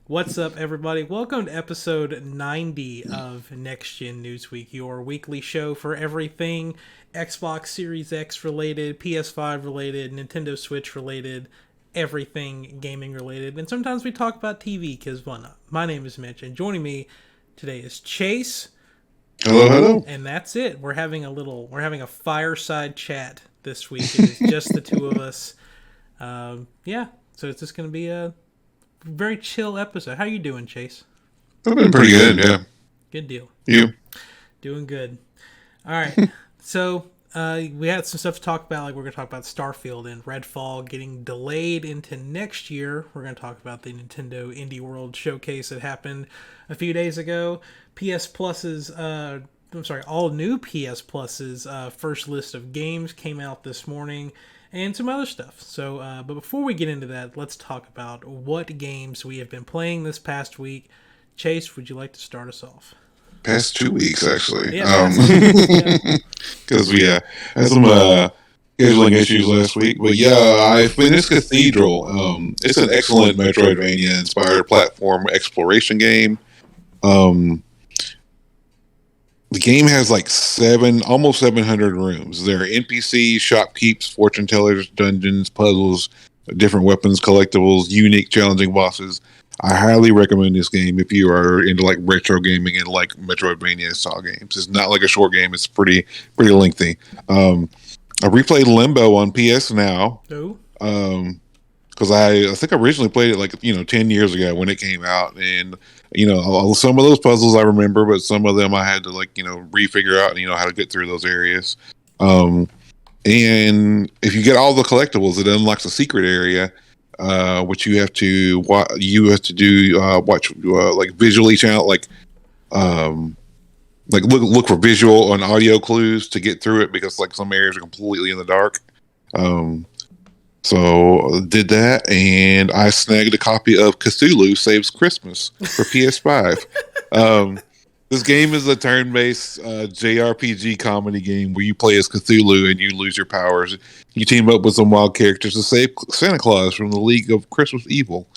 What's up, everybody? Welcome to episode 90 of Next Gen Newsweek, your weekly show for everything Xbox Series X related, PS5 related, Nintendo Switch related, everything gaming related. And sometimes we talk about TV because why not? My name is Mitch, and joining me today is Chase. Hello, hello. And that's it. We're having a fireside chat this week. It is just the two of us. Yeah, so it's just going to be a very chill episode. How you doing, Chase? I've been pretty good, yeah. Good deal. You? Doing good. All right. So we had some stuff to talk about. Like we're going to talk about Starfield and Redfall getting delayed into next year. We're going to talk about the Nintendo Indie World Showcase that happened a few days ago. PS Plus's, all new PS Plus's first list of games came out this morning. And some other stuff. So, but before we get into that, let's talk about what games we have been playing this past week. Chase, would you like to start us off? Past 2 weeks, actually. Yeah, Because we had some scheduling issues last week. But yeah, I finished Cathedral. It's an excellent Metroidvania-inspired platform exploration game. The game has like almost 700 rooms. There are NPCs, shopkeepers, fortune tellers, dungeons, puzzles, different weapons, collectibles, unique, challenging bosses. I highly recommend this game if you are into like retro gaming and like Metroidvania style games. It's not like a short game. It's pretty lengthy. I replayed Limbo on PS Now. No. Because I think I originally played it like 10 years ago when it came out, and some of those puzzles I remember, but some of them I had to refigure out how to get through those areas. And if you get all the collectibles, it unlocks a secret area, which you have to do watch visually channel look for visual and audio clues to get through it, because some areas are completely in the dark. So did that, and I snagged a copy of Cthulhu Saves Christmas for PS5. This game is a turn-based JRPG comedy game where you play as Cthulhu and you lose your powers. You team up with some wild characters to save Santa Claus from the League of Christmas Evil.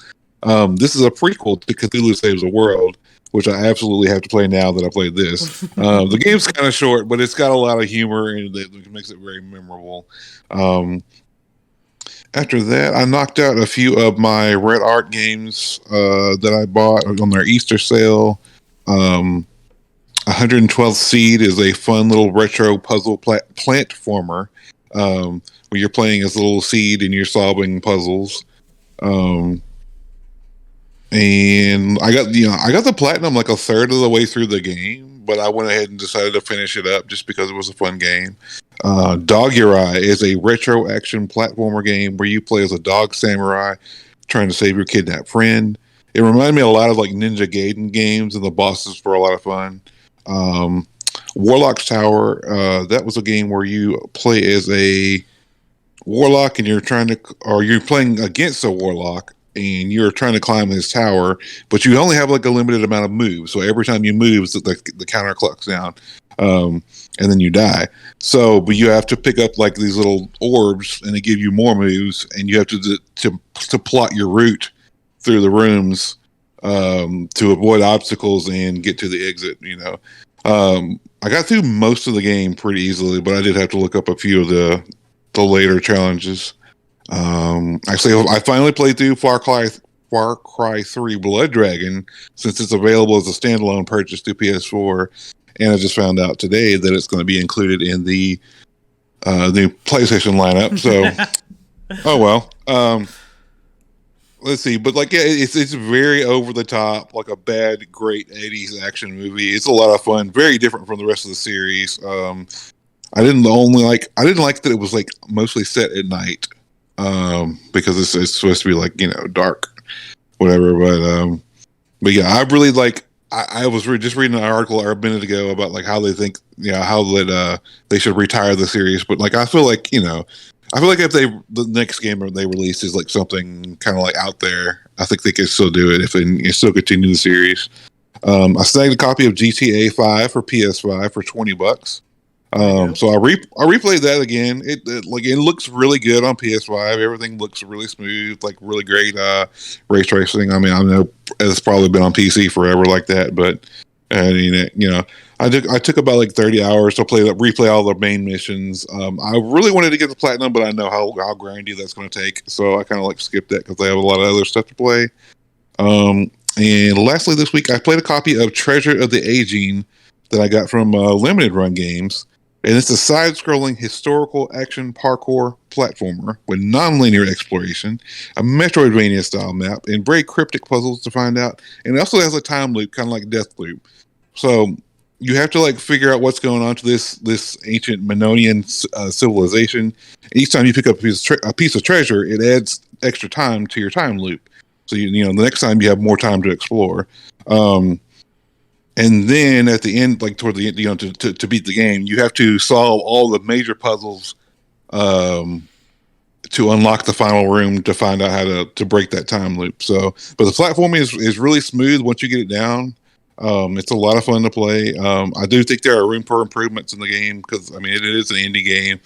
This is a prequel to Cthulhu Saves the World, which I absolutely have to play now that I played this. The game's kind of short, but it's got a lot of humor and it makes it very memorable. After that, I knocked out a few of my Red Art games that I bought on their Easter sale. 112th Seed is a fun little retro puzzle platformer where you're playing as a little seed and you're solving puzzles. And I got the platinum like a third of the way through the game, but I went ahead and decided to finish it up just because it was a fun game. Dogurai is a retro action platformer game where you play as a dog samurai trying to save your kidnapped friend. It reminded me a lot of like Ninja Gaiden games, and the bosses were a lot of fun. Warlock's Tower, that was a game where you play as a warlock and you're playing against a warlock and you're trying to climb his tower, but you only have like a limited amount of moves. So every time you move, the counter clocks down. And then you die. So, but you have to pick up like these little orbs, and they give you more moves, and you have to plot your route through the rooms to avoid obstacles and get to the exit. I got through most of the game pretty easily, but I did have to look up a few of the later challenges. Actually, I finally played through Far Cry 3 Blood Dragon, since it's available as a standalone purchase through PS4. And I just found out today that it's going to be included in the PlayStation lineup. So, oh well. Let's see, but it's very over the top, like a bad, great '80s action movie. It's a lot of fun, very different from the rest of the series. I didn't like that it was like mostly set at night, because it's supposed to be like dark, whatever. But yeah, I really like. I was just reading an article a minute ago about like how they think, how that they should retire the series. But like, I feel like if the next game they release is like something kind of like out there, I think they can still do it if they still continue the series. I snagged a copy of GTA 5 for PS5 for $20. There you go. So I replayed that again. It looks really good on PS5. Everything looks really smooth, like really great ray tracing. I mean, I know it's probably been on PC forever like that, but I mean, I took about like 30 hours to replay all the main missions. I really wanted to get the platinum, but I know how grindy that's going to take, so I kind of like skipped that because I have a lot of other stuff to play. And lastly, this week I played a copy of Treasure of the Aging that I got from Limited Run Games, and it's a side-scrolling historical action parkour platformer with non-linear exploration, a Metroidvania-style map, and very cryptic puzzles to find out. And it also has a time loop, kind of like Deathloop. So you have to like figure out what's going on to this ancient Minoan civilization. And each time you pick up a piece of treasure, it adds extra time to your time loop. So the next time you have more time to explore. And then at the end, like toward the end, to beat the game, you have to solve all the major puzzles to unlock the final room to find out how to break that time loop. So, but the platforming is really smooth once you get it down. It's a lot of fun to play. I do think there are room for improvements in the game because I mean it is an indie game,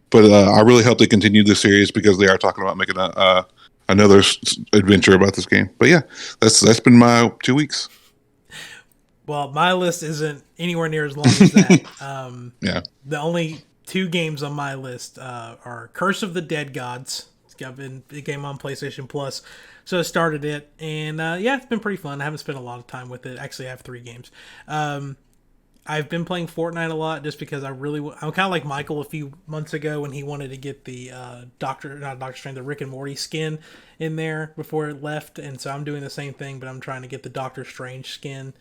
but I really hope they continue the series because they are talking about making another adventure about this game. But yeah, that's been my 2 weeks. Well, my list isn't anywhere near as long as that. Yeah. The only two games on my list are Curse of the Dead Gods. It's got a game on PlayStation Plus, so I started it, and yeah, it's been pretty fun. I haven't spent a lot of time with it. Actually, I have 3 games. I've been playing Fortnite a lot just because I'm kind of like Michael a few months ago when he wanted to get the not Doctor Strange, the Rick and Morty skin in there before it left, and so I'm doing the same thing, but I'm trying to get the Doctor Strange skin.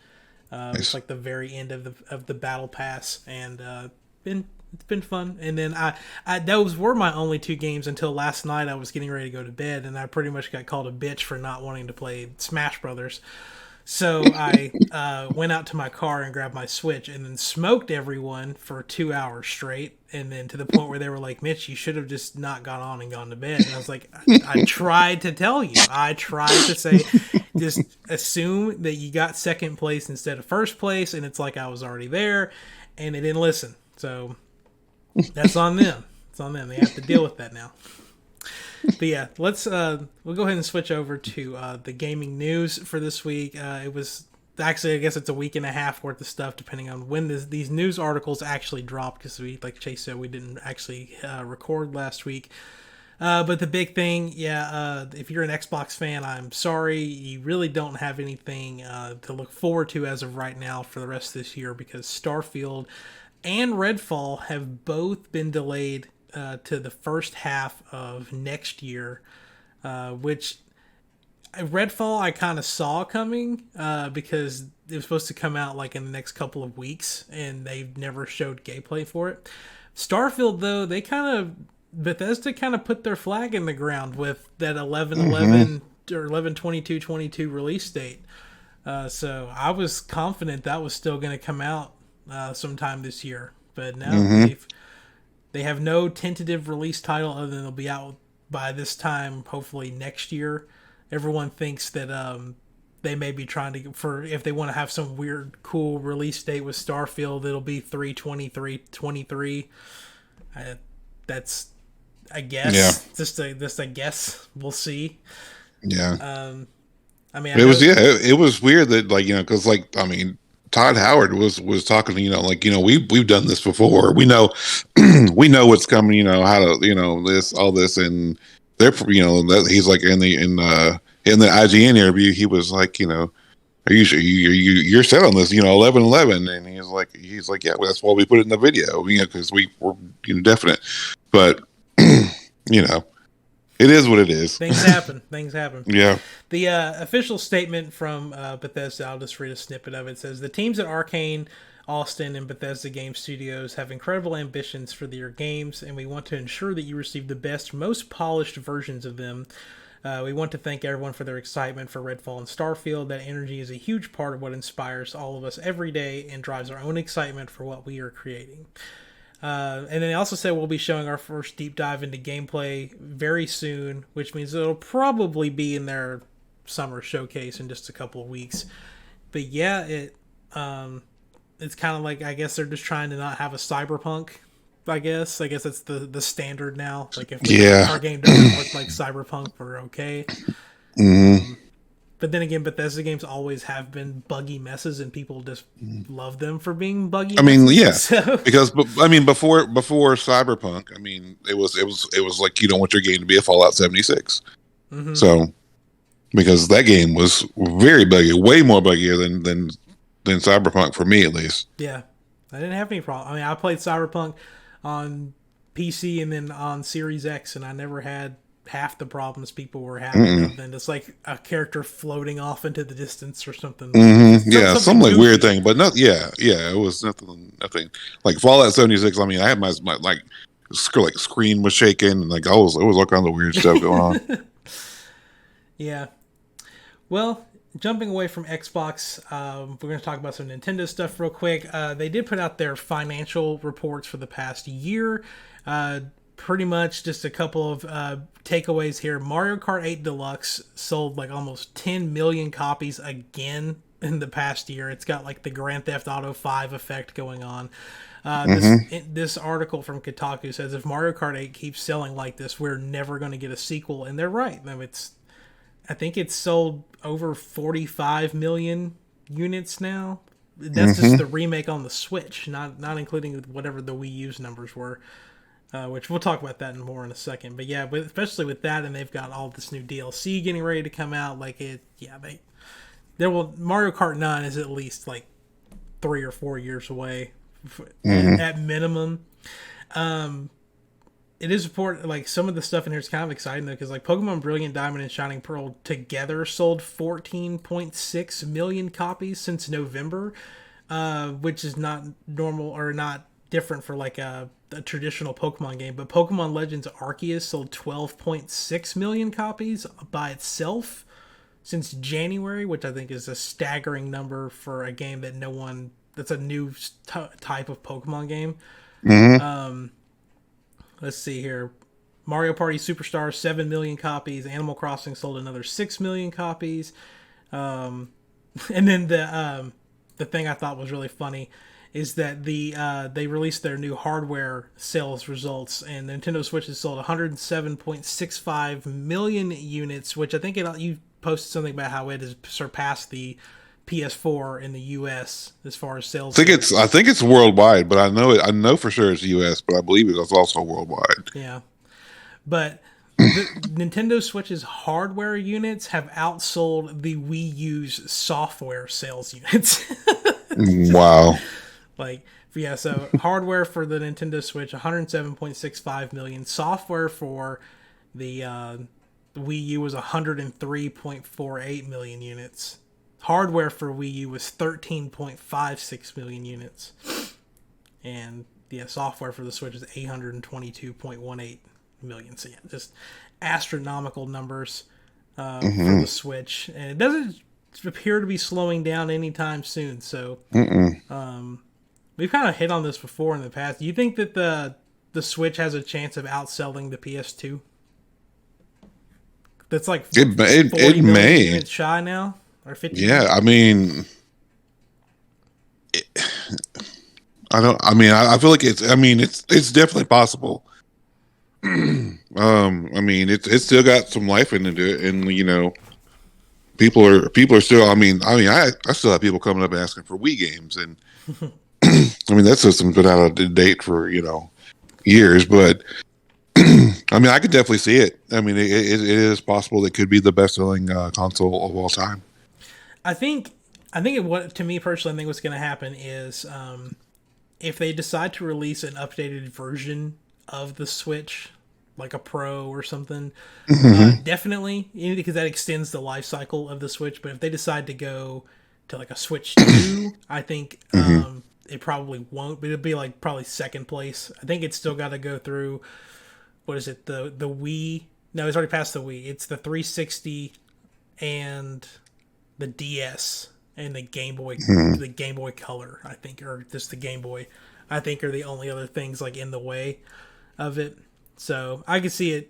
Nice. It's like the very end of the battle pass, and it's been fun. And then I those were my only 2 games until last night. I was getting ready to go to bed, and I pretty much got called a bitch for not wanting to play Smash Brothers. So I went out to my car and grabbed my Switch, and then smoked everyone for 2 hours straight. And then to the point where they were like, "Mitch, you should have just not got on and gone to bed." And I was like, I tried to tell you. I tried to say, just assume that you got second place instead of first place, and it's like I was already there, and they didn't listen. So that's on them. It's on them. They have to deal with that now. But yeah, we'll go ahead and switch over to the gaming news for this week. It was actually, I guess it's a week and a half worth of stuff, depending on when these news articles actually dropped, because like Chase said, we didn't actually record last week. But the big thing, if you're an Xbox fan, I'm sorry, you really don't have anything to look forward to as of right now for the rest of this year, because Starfield and Redfall have both been delayed to the first half of next year, which Redfall I kind of saw coming because it was supposed to come out like in the next couple of weeks, and they've never showed gameplay for it. Starfield, though, Bethesda kind of put their flag in the ground with that 11/11 or 11/22/22 release date. So I was confident that was still going to come out sometime this year, but now they have no tentative release title other than it'll be out by this time, hopefully next year. Everyone thinks that they may be trying to, if they want to have some weird, cool release date with Starfield, it'll be 3/23/23. That's, I guess, just a guess. We'll see. Yeah. I mean, it was weird that because I mean, Todd Howard was talking, we've done this before. We know we know what's coming, how to, this, all this, and they're, that he's like in the IGN interview, he was like, are you sure you're set on this, 11/11? And he's like, yeah, well, that's why we put it in the video, because we were definite. But it is what it is. Things happen. Yeah. The official statement from Bethesda, I'll just read a snippet of it. It says, the teams at Arcane, Austin, and Bethesda Game Studios have incredible ambitions for their games, and we want to ensure that you receive the best, most polished versions of them. We want to thank everyone for their excitement for Redfall and Starfield. That energy is a huge part of what inspires all of us every day and drives our own excitement for what we are creating. And then they also said we'll be showing our first deep dive into gameplay very soon, which means it'll probably be in their summer showcase in just a couple of weeks. But yeah, it's kind of like, I guess they're just trying to not have a cyberpunk. I guess that's the standard now. Like if Yeah. our game doesn't look like cyberpunk, we're okay. Hmm. But then again, Bethesda games always have been buggy messes, and people just love them for being buggy I mean, messes. yeah, So, because I mean, before Cyberpunk, I mean, it was like you don't want your game to be a Fallout 76. hmm So because that game was very buggy, way more buggier than Cyberpunk for me at least. yeah, I didn't have any problem. I mean, I played Cyberpunk on PC and then on Series X, and I never had half the problems people were having. Mm-mm. Other than just like a character floating off into the distance or something, Yeah, some something like weird goofy. thing, but not. Yeah, yeah, it was nothing like Fallout 76. I mean, I had my like like screen was shaking, and like it was all kinds of weird stuff going on. Yeah. Well, jumping away from Xbox, we're going to talk about some Nintendo stuff real quick. They did put out their financial reports for the past year. Uh, Pretty much just a couple of takeaways here. Mario Kart 8 Deluxe sold like almost 10 million copies again in the past year. It's got like the Grand Theft Auto 5 effect going on. Hmm. This article from Kotaku says if Mario Kart 8 keeps selling like this, we're never going to get a sequel, and they're right. I think it's sold over 45 million units now. That's just Hmm. the remake on the Switch, not including whatever the Wii U's numbers were, which we'll talk about that more in a second. But yeah, especially with that, and they've got all this new DLC getting ready to come out. Like it, yeah, there will Mario Kart 9 is at least like 3 or 4 years away Hmm. at minimum. Um, it is important. Like some of the stuff in here is kind of exciting though, because like Pokemon Brilliant Diamond and Shining Pearl together sold 14.6 million copies since November, which is not normal or not different for like a traditional Pokemon game. But Pokemon Legends Arceus sold 12.6 million copies by itself since January, which I think is a staggering number for a game that no one. That's a new type of Pokemon game. Hmm. Let's see here. Mario Party Superstar 7 million copies. Animal Crossing sold another 6 million copies. And then the thing I thought was really funny is that they released their new hardware sales results, and the Nintendo Switch has sold 107.65 million units, which I think you posted something about how it has surpassed the PS4 in the U.S. as far as sales go. I think it's worldwide, but I know for sure it's US, but I believe it's also worldwide. Yeah, but the Nintendo Switch's hardware units have outsold the Wii U's software sales units. Wow. Like, yeah, so hardware for the Nintendo Switch 107.65 million. Software for the Wii U was 103.48 million units. Hardware for Wii U was 13.56 million units. And yeah, software for the Switch is 822.18 million. So yeah, just astronomical numbers for Hmm. the Switch, and it doesn't appear to be slowing down anytime soon. So Mm-mm. we've kind of hit on this before in the past. Do you think that the Switch has a chance of outselling the PS2? That's like It 40 million may. units shy now, or 50 Yeah, million. I mean, I don't. I mean, I feel like it's. I mean, it's definitely possible. I mean, it's still got some life into it, and people are still. I still have people coming up asking for Wii games, and I mean that system's been out of date for years. But I mean, I could definitely see it. I mean, it is possible it could be the best selling console of all time. I think what to me personally, I think what's going to happen is if they decide to release an updated version of the Switch, like a Pro or something, Hmm. definitely, because that extends the life cycle of the Switch. But if they decide to go to like a Switch 2, I think Hmm. it probably won't. But it'll be like probably second place. I think it's still got to go through, what is it, the Wii? No, it's already past the Wii. It's the 360 and the DS and Hmm. the Game Boy Color, I think, or just the Game Boy, I think, are the only other things like in the way of it. So I can see it.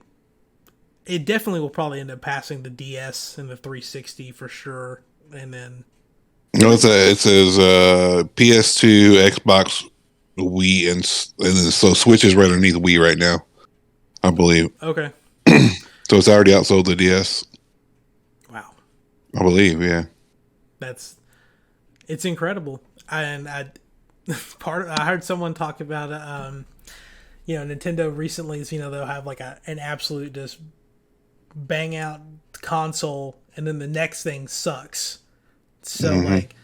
It definitely will probably end up passing the DS and the 360 for sure, and then No, it says PS2, Xbox, Wii, and then, so Switch is right underneath Wii right now, I believe. Okay. So it's already outsold the DS, Wow. I believe. Yeah. That's it's incredible. I I heard someone talk about Nintendo recently is they'll have like an absolute just bang out console, and then the next thing sucks. So Hmm. like,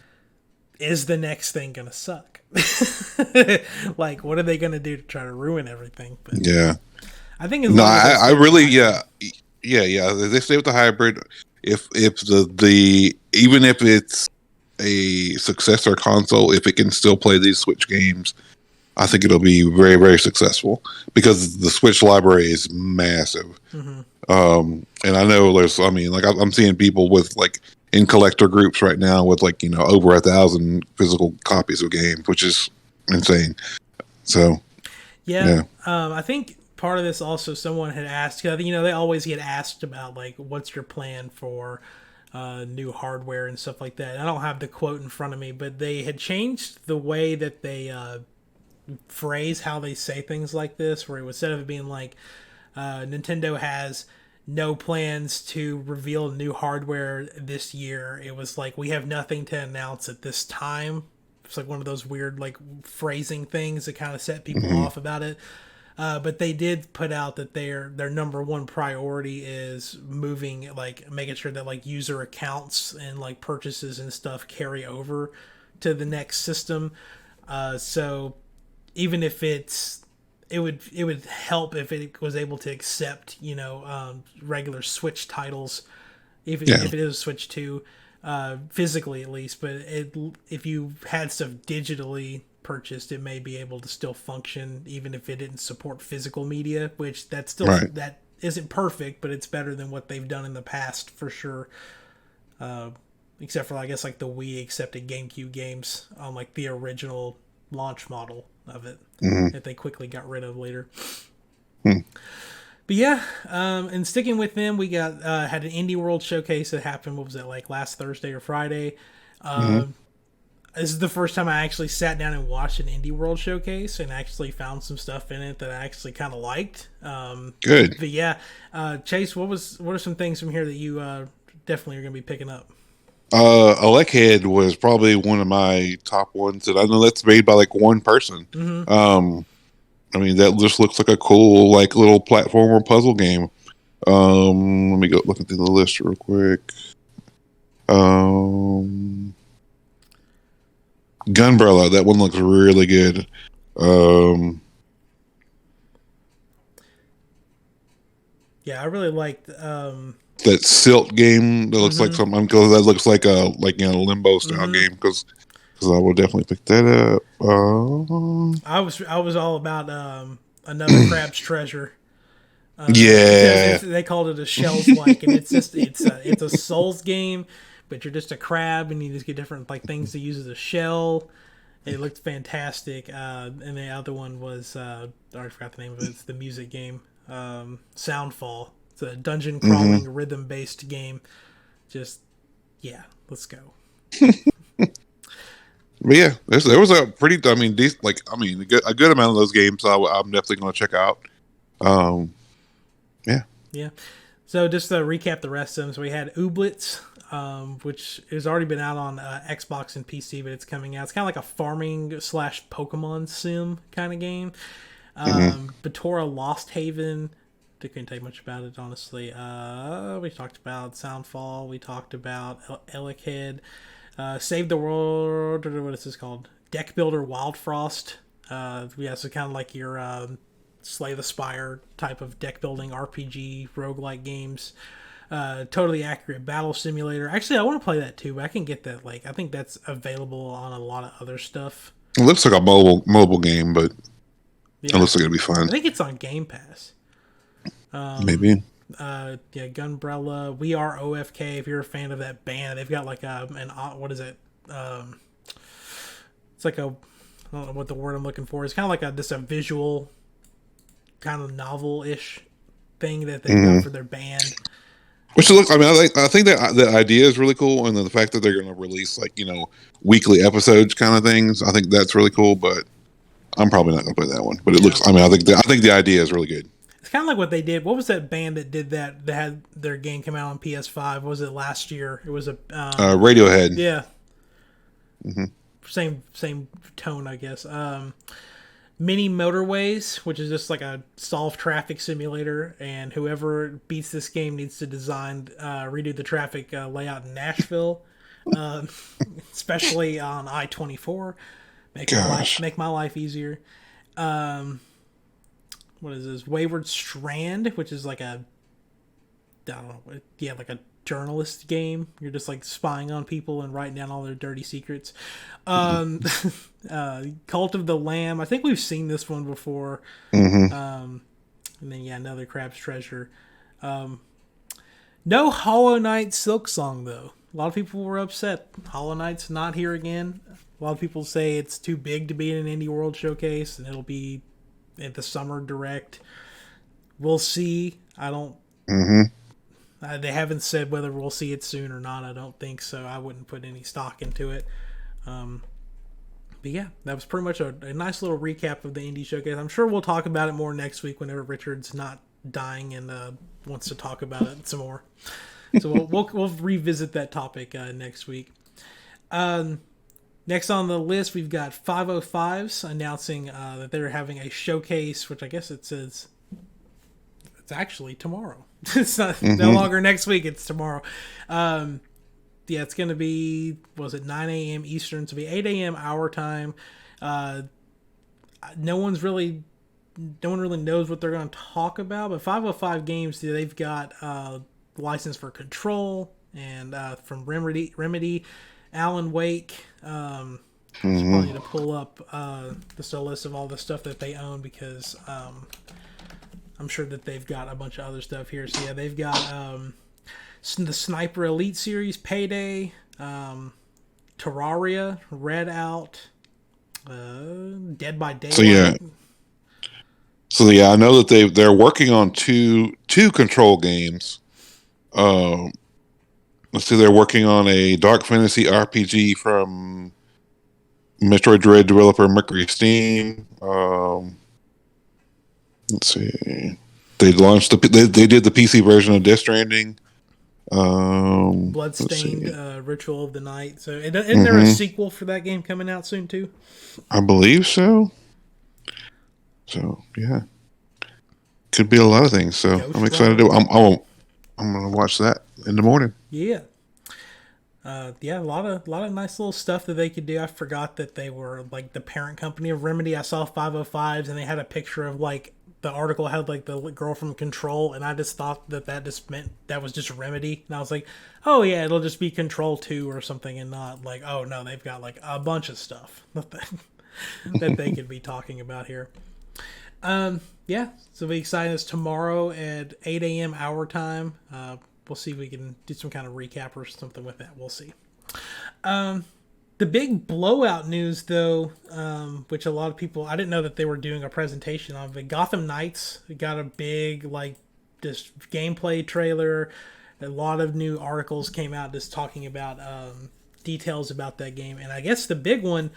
is the next thing gonna suck? Like, what are they gonna do to try to ruin everything? But Yeah. I think as No, long as they I stay with the really, hybrid. yeah. They stay with the hybrid. If the even if it's a successor console, if it can still play these Switch games, I think it'll be very, very successful because the Switch library is massive. Hmm. And I know I mean, like I'm seeing people with like in collector groups right now with like over 1,000 physical copies of games, which is insane. So Yeah, yeah. I think part of this also someone had asked. They always get asked about like, what's your plan for new hardware and stuff like that. I don't have the quote in front of me, but they had changed the way that they phrase how they say things like this, where instead of it being like Nintendo has no plans to reveal new hardware this year, it was like we have nothing to announce at this time. It's like one of those weird like phrasing things that kind of set people Hmm. off about it. But they did put out that their number one priority is moving, like making sure that like user accounts and like purchases and stuff carry over to the next system. So even if it would help if it was able to accept regular Switch titles, even Yeah. if it is a Switch 2, physically at least. But if you had stuff digitally purchased, it may be able to still function even if it didn't support physical media, which Right. that isn't perfect, but it's better than what they've done in the past for sure. Except for I guess like the Wii accepted GameCube games on like the original launch model of it Hmm. that they quickly got rid of later. Hmm. But yeah, and sticking with them, we got had an Indie World showcase that happened. What was it, like last Thursday or Friday? Hmm. This is the first time I actually sat down and watched an Indie World showcase and actually found some stuff in it that I actually kind of liked. Good. But yeah, Chase, what are some things from here that you definitely are going to be picking up? Electhead was probably one of my top ones, and I know that's made by like one person. Mm-hmm. Um, I mean, that just looks like a cool, like little platformer puzzle game. Let me go look at the list real quick. Um, Gunbrella, that one looks really good. Um, Yeah, I really liked. that Silt game that looks like Mm-hmm. something because that looks like a limbo style Mm-hmm. game because I will definitely pick that up. I was all about another Crab's Treasure. Because Yeah. they called it a Shells like, and it's a Souls game, but you're just a crab and you just get different like things to use as a shell. It looked fantastic. And the other one was I already forgot the name of it. It's the music game, Soundfall. It's a dungeon Hmm. crawling rhythm based game. Just yeah, let's go. But yeah, there was a pretty, I mean, decent, like, I mean, a good amount of those games I'm definitely going to check out. Um, yeah. Yeah. So just to recap the rest of them, so we had Ooblets, which has already been out on Xbox and PC, but it's coming out. It's kind of like a farming slash Pokemon sim kind of game. Hmm. Batora Lost Haven. They couldn't tell you much about it, honestly. We talked about Soundfall. We talked about Elekid. Save the World. What is this called? Deck Builder Wild Frost. Yeah, so kind of like your Slay the Spire type of deck building RPG roguelike games. Totally Accurate Battle Simulator. Actually, I want to play that too, but I can get that. Like, I think that's available on a lot of other stuff. It looks like a mobile game, but it Yeah, looks like it'll be fun. I think it's on Game Pass. Maybe. Yeah, Gunbrella. We Are OFK. If you're a fan of that band, they've got like what is it? It's like I don't know what the word I'm looking for. It's kind of like a visual kind of novel ish thing that they've got Hmm. for their band. Which look, I mean, I think that the idea is really cool, and then the fact that they're going to release like weekly episodes kind of things, I think that's really cool. But I'm probably not going to play that one. But it Yeah. looks, I mean, I think the idea is really good. It's kind of like what they did. What was that band that did that? That had their game come out on PS5. Was it last year? It was a Radiohead. yeah, Hmm. same tone, I guess. Mini Motorways, which is just like a solve traffic simulator, and whoever beats this game needs to redo the traffic layout in Nashville, um, especially on I-24. Gosh. Make my life easier. Um, what is this? Wayward Strand, which is like a I don't know, yeah, like a journalist game. You're just like spying on people and writing down all their dirty secrets. Um, Cult of the Lamb. I think we've seen this one before. Hmm. And then another Crab's Treasure. No Hollow Knight Silk Song though. A lot of people were upset. Hollow Knight's not here again. A lot of people say it's too big to be in an Indie World Showcase, and it'll be at the Summer Direct. We'll see. I don't. Hmm. They haven't said whether we'll see it soon or not. I don't think so. I wouldn't put any stock into it. But yeah, that was pretty much a nice little recap of the Indie Showcase. I'm sure we'll talk about it more next week whenever Richard's not dying and wants to talk about it some more. So we'll revisit that topic next week. Next on the list, we've got 505s announcing that they're having a showcase, which I guess it says it's actually tomorrow. It's not no longer next week. It's tomorrow. Yeah, it's going to be, was it 9 a.m. Eastern? So it'll be 8 a.m. our time. No one really knows what they're going to talk about. But 505 Games, they've got license for Control and from Remedy, Alan Wake. Probably need to pull up just a list of all the stuff that they own because I'm sure that they've got a bunch of other stuff here. So yeah, they've got the Sniper Elite Series, Payday, Terraria, Redout, Dead by Daylight. So yeah, I know that they're working on two Control games. Let's see, they're working on a dark fantasy RPG from Metroid Dread developer Mercury Steam. Let's see. They launched they did the PC version of Death Stranding. Bloodstained Ritual of the Night. So isn't there a sequel for that game coming out soon too? I believe so. So yeah, could be a lot of things. So I'm excited to. I'm gonna watch that in the morning. Yeah. Yeah, a lot of nice little stuff that they could do. I forgot that they were like the parent company of Remedy. I saw 505s and they had a picture of like the article had like the girl from Control, and I just thought that just meant that was just Remedy, and I was like, oh yeah, it'll just be Control 2 or something, and not like, oh no, they've got like a bunch of stuff that they could be talking about here. Yeah, so be excited. It's tomorrow at 8 a.m. our time. We'll see if we can do some kind of recap or something with that. We'll see. The big blowout news, though, which a lot of people, I didn't know that they were doing a presentation on, but Gotham Knights got a big, like, just gameplay trailer. A lot of new articles came out just talking about details about that game. And I guess the big one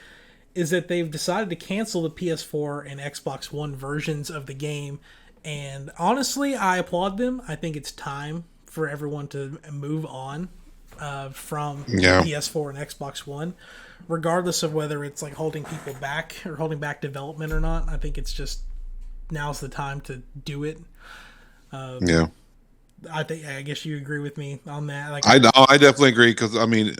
is that they've decided to cancel the PS4 and Xbox One versions of the game. And honestly, I applaud them. I think it's time for everyone to move on from PS4 and Xbox One, regardless of whether it's like holding people back or holding back development or not. I think it's just now's the time to do it. Yeah, I guess you agree with me on that. Like, I definitely agree because I mean,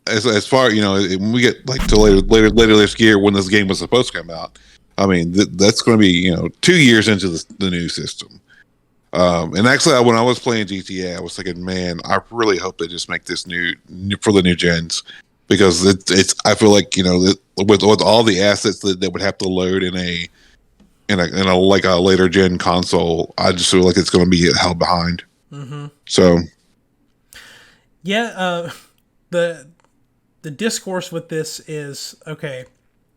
as far when we get like to later this year when this game was supposed to come out, I mean that's going to be 2 years into the new system. And actually, when I was playing GTA, I was thinking, man, I really hope they just make this new for the new gens because it's. I feel like with all the assets that would have to load in a like a later gen console, I just feel like it's going to be held behind. Mm-hmm. So, yeah, the discourse with this is okay.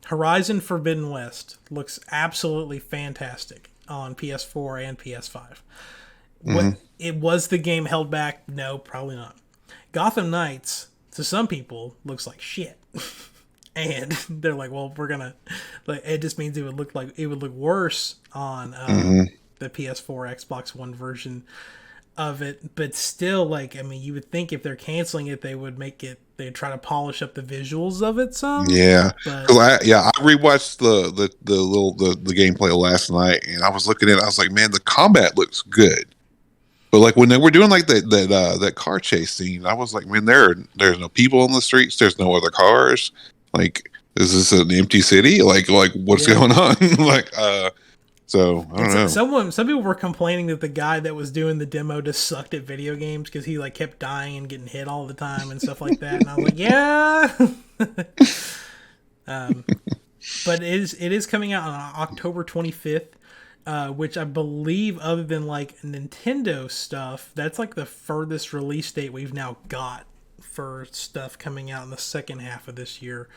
Horizon Forbidden West looks absolutely fantastic on PS4 and PS5. What it was the game held back? No, probably not. Gotham Knights to some people looks like shit. And they're like, well, we're gonna like it just means it would look worse on the PS4 Xbox One version of it, but still, like, I mean, you would think if they're canceling it, they would make it. They'd try to polish up the visuals of it some. Yeah, But because I rewatched the gameplay last night, and I was looking at it. I was like, man, the combat looks good. But like when they were doing like that car chase scene, I was like, man, there's no people on the streets. There's no other cars. Like, is this an empty city? Like what's yeah, going on? So I don't know. some people were complaining that the guy that was doing the demo just sucked at video games because he like kept dying and getting hit all the time and stuff like that. And I was like, yeah. But it is coming out on October 25th. Which I believe, other than like Nintendo stuff, that's like the furthest release date we've now got for stuff coming out in the second half of this year.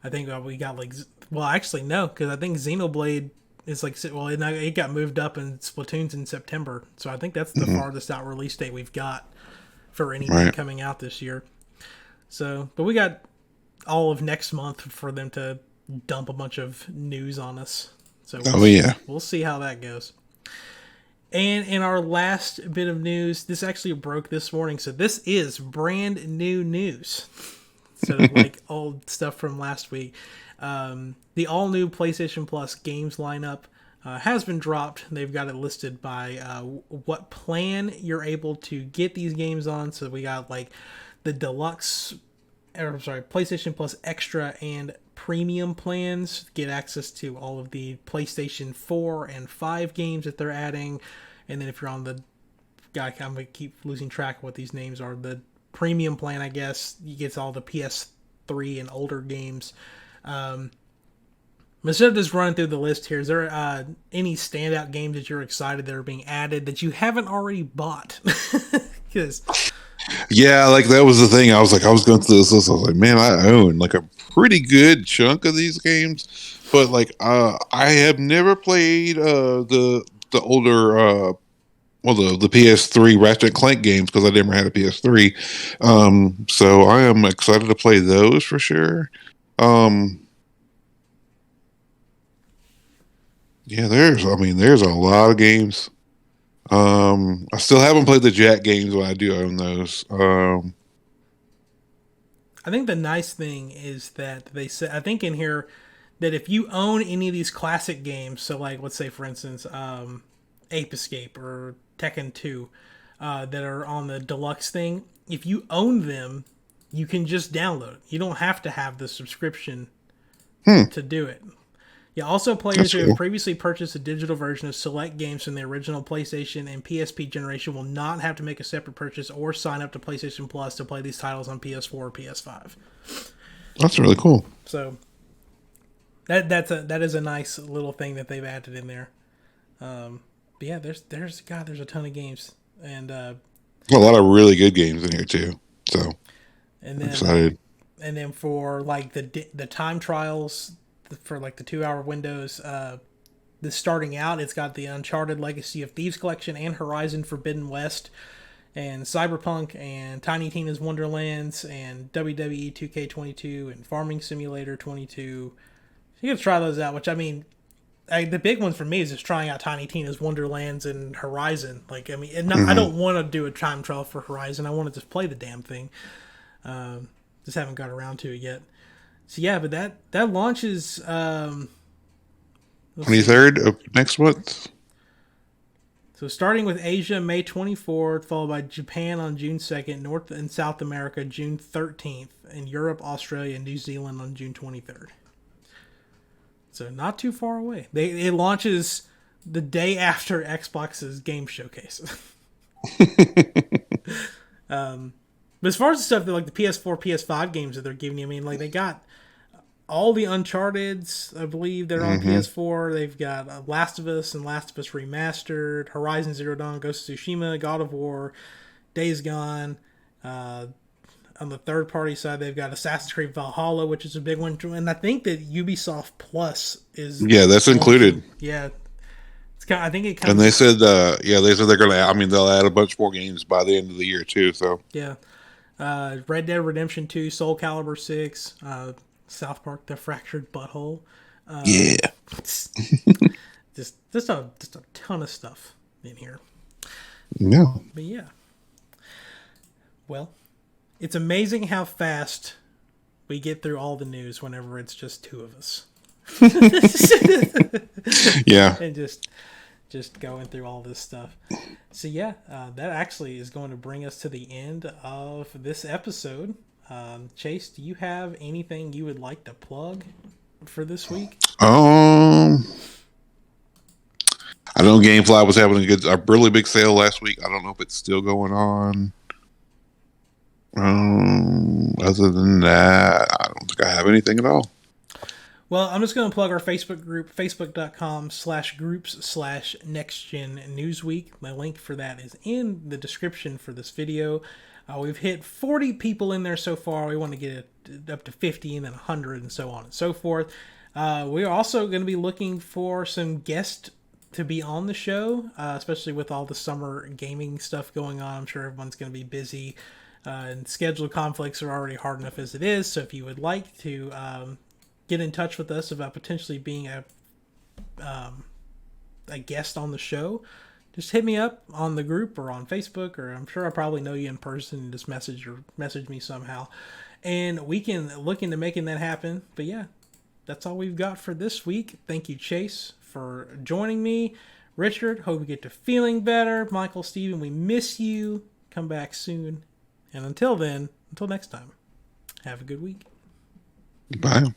I think we got like, well, actually no, because I think Xenoblade is like, well, it got moved up and Splatoon's in September, so I think that's the farthest out release date we've got for anything coming out this year. So, but we got all of next month for them to dump a bunch of news on us. So we'll see how that goes. And in our last bit of news, this actually broke this morning, so this is brand new news. Instead of like old stuff from last week. The all new PlayStation Plus games lineup has been dropped. They've got it listed by what plan you're able to get these games on. So we got like the deluxe, or sorry, PlayStation Plus Extra and Premium plans, get access to all of the PlayStation 4 and 5 games that they're adding. And then if you're on the, I'm going to keep losing track of what these names are, the Premium plan, I guess, you get all the PS3 and older games. Instead of just running through the list here, is there any standout games that you're excited that are being added that you haven't already bought? Because yeah, like that was the thing. I was going through this list. I was like, man, I own like a pretty good chunk of these games, but like I have never played the older the PS3 Ratchet and Clank games because I never had a PS3. So I am excited to play those for sure. Yeah, there's a lot of games. I still haven't played the Jack games, but I do own those. I think the nice thing is that they said, I think in here, that if you own any of these classic games, so like let's say for instance, Ape Escape or Tekken 2, that are on the deluxe thing, if you own them, you can just download it. You don't have to have the subscription to do it. Yeah, also players who have previously purchased a digital version of select games from the original PlayStation and PSP generation will not have to make a separate purchase or sign up to PlayStation Plus to play these titles on PS4 or PS5. That's really cool. So that is a nice little thing that they've added in there. But yeah, there's a ton of games, and a lot of really good games in here too. So and then, I'm excited. And then for like the time trials for like the 2-hour windows, the starting out, it's got the Uncharted Legacy of Thieves collection and Horizon Forbidden West and Cyberpunk and Tiny Tina's Wonderlands and WWE 2K22 and Farming Simulator 22. You can try those out, which I mean, the big one for me is just trying out Tiny Tina's Wonderlands and Horizon. Like, I mean, I don't want to do a time trial for Horizon. I want to just play the damn thing. Just haven't got around to it yet. So yeah, but that launches 23rd of next month. So starting with Asia, May 24th, followed by Japan on June 2nd, North and South America June 13th, and Europe, Australia, and New Zealand on June 23rd. So not too far away. It launches the day after Xbox's Game Showcase. But as far as the stuff that like the PS4, PS5 games that they're giving you, I mean, like they got all the Uncharted's, I believe, they're on PS4. They've got Last of Us and Last of Us Remastered, Horizon Zero Dawn, Ghost of Tsushima, God of War, Days Gone. On the third-party side, they've got Assassin's Creed Valhalla, which is a big one. And I think that Ubisoft Plus is... Yeah, that's included. Yeah. It's kind I think it And comes. they said, they said they're gonna. I mean, they'll add a bunch more games by the end of the year too. So Yeah. Red Dead Redemption 2, Soul Calibur 6, South Park: The Fractured Butthole. yeah, Just a ton of stuff in here. yeah, But yeah, well, it's amazing how fast we get through all the news whenever it's just two of us. yeah. And just going through all this stuff. So yeah, that actually is going to bring us to the end of this episode. Chase, do you have anything you would like to plug for this week? I know GameFly was having a really big sale last week. I don't know if it's still going on. Other than that, I don't think I have anything at all. Well, I'm just going to plug our Facebook group, facebook.com/groups/NextGenNewsWeek. My link for that is in the description for this video. We've hit 40 people in there so far. We want to get it up to 50 and then 100 and so on and so forth. We're also going to be looking for some guests to be on the show, especially with all the summer gaming stuff going on. I'm sure everyone's going to be busy, and schedule conflicts are already hard enough as it is. So if you would like to get in touch with us about potentially being a guest on the show, just hit me up on the group or on Facebook, or I'm sure I probably know you in person and just message me somehow, and we can look into making that happen. But yeah, that's all we've got for this week. Thank you, Chase, for joining me. Richard, hope you get to feeling better. Michael, Steven, we miss you. Come back soon. And until then, until next time, have a good week. Bye.